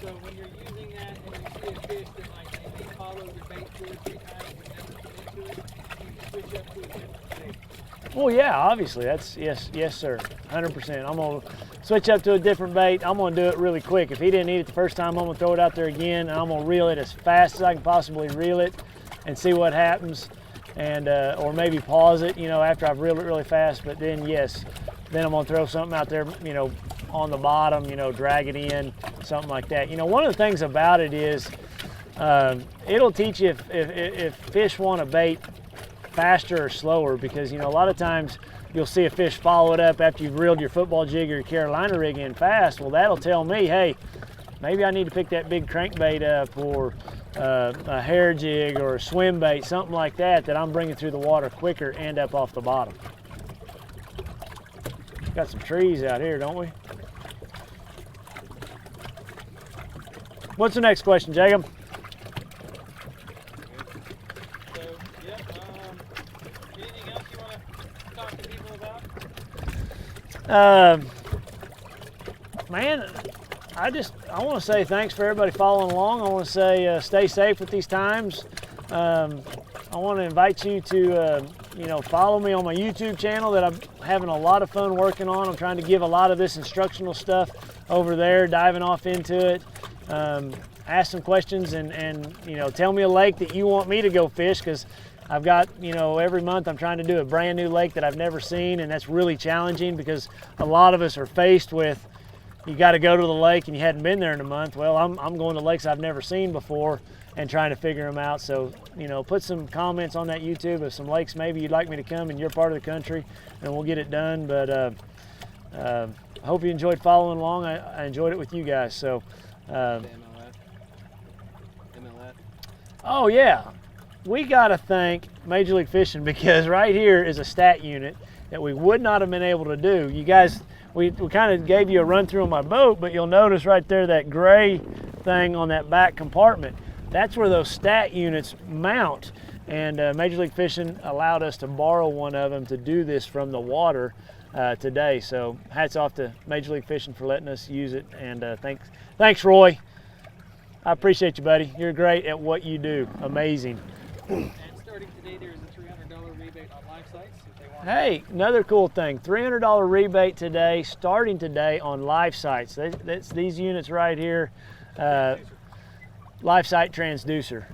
So when you're using that and you see a fish that might maybe follow your bait 2 or 3 times and never come into it, you can switch up to a different bait. Well, yeah, obviously, that's yes, sir, 100%. I'm gonna switch up to a different bait. I'm gonna do it really quick. If he didn't eat it the first time, I'm gonna throw it out there again, and I'm gonna reel it as fast as I can possibly reel it, and see what happens, and or maybe pause it, you know, after I've reeled it really fast. But then, yes, then I'm gonna throw something out there, you know, on the bottom, you know, drag it in, something like that. You know, one of the things about it is it'll teach you if fish want a bait faster or slower, because you know a lot of times you'll see a fish follow it up after you've reeled your football jig or your Carolina rig in fast. Well, that'll tell me, hey, maybe I need to pick that big crankbait up, or a hair jig or a swim bait, something like that I'm bringing through the water quicker and up off the bottom. Got some trees out here, don't we? What's the next question, Jacob? Man, I want to say thanks for everybody following along. I want to say stay safe with these times. I want to invite you to you know, follow me on my YouTube channel that I'm having a lot of fun working on. I'm trying to give a lot of this instructional stuff over there, diving off into it. Ask some questions and you know, tell me a lake that you want me to go fish, because I've got, you know, every month I'm trying to do a brand new lake that I've never seen, and that's really challenging because a lot of us are faced with, you got to go to the lake and you hadn't been there in a month. Well, I'm going to lakes I've never seen before and trying to figure them out. So, you know, put some comments on that YouTube of some lakes maybe you'd like me to come in your part of the country, and we'll get it done. But I hope you enjoyed following along. I enjoyed it with you guys. So, MLS. oh yeah. We got to thank Major League Fishing, because right here is a stat unit that we would not have been able to do. You guys, we kind of gave you a run through on my boat, but you'll notice right there that gray thing on that back compartment. That's where those stat units mount. And Major League Fishing allowed us to borrow one of them to do this from the water today. So hats off to Major League Fishing for letting us use it. And thanks, Roy. I appreciate you, buddy. You're great at what you do. Amazing. And starting today, there is a $300 rebate on live sites if they want. Hey, another cool thing, $300 rebate today, starting today on live sites. That's these units right here, live site transducer.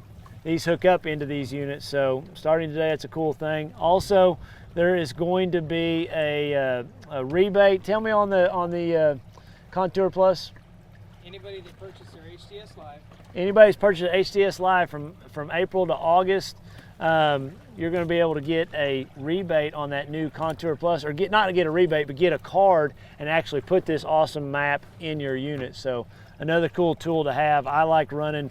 These hook up into these units, so starting today, that's a cool thing. Also, there is going to be a rebate. Tell me on the Contour Plus. Anybody that purchased their HTS Live. Anybody's purchased HTS Live from April to August, you're going to be able to get a rebate on that new Contour Plus, or not get a rebate, but get a card and actually put this awesome map in your unit. So another cool tool to have. I like running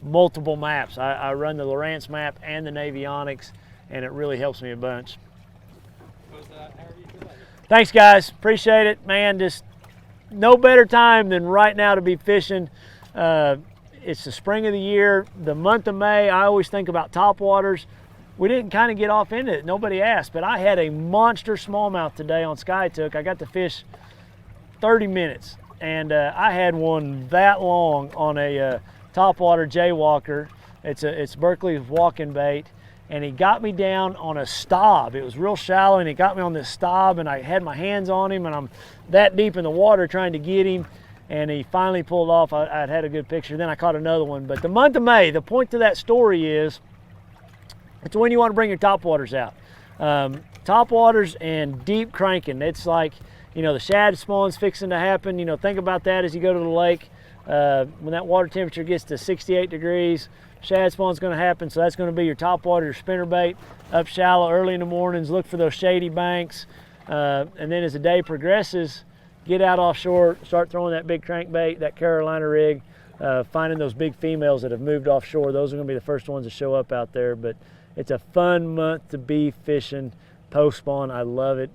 multiple maps. I run the Lowrance map and the Navionics, and it really helps me a bunch. Thanks, guys. Appreciate it, man. Just no better time than right now to be fishing. It's the spring of the year, the month of May. I always think about topwaters. We didn't kind of get off into it. Nobody asked, but I had a monster smallmouth today on Skytook. I got to fish 30 minutes, and I had one that long on a topwater jaywalker. It's Berkeley's walking bait, and he got me down on a stob. It was real shallow, and he got me on this stob, and I had my hands on him, and I'm that deep in the water trying to get him. And he finally pulled off. I'd had a good picture. Then I caught another one. But the month of May, the point to that story is, it's when you want to bring your topwaters out. Topwaters and deep cranking. It's like, you know, the shad spawn's fixing to happen. You know, think about that as you go to the lake. When that water temperature gets to 68 degrees, shad spawn's going to happen. So that's going to be your topwater, your spinnerbait. Up shallow early in the mornings, look for those shady banks. And then as the day progresses, get out offshore, start throwing that big crankbait, that Carolina rig, finding those big females that have moved offshore. Those are going to be the first ones to show up out there. But it's a fun month to be fishing post spawn. I love it.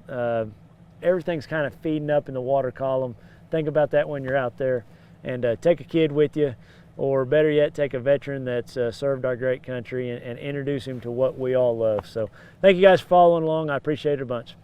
Everything's kind of feeding up in the water column. Think about that when you're out there, and take a kid with you, or better yet, take a veteran that's served our great country and introduce him to what we all love. So thank you guys for following along. I appreciate it a bunch.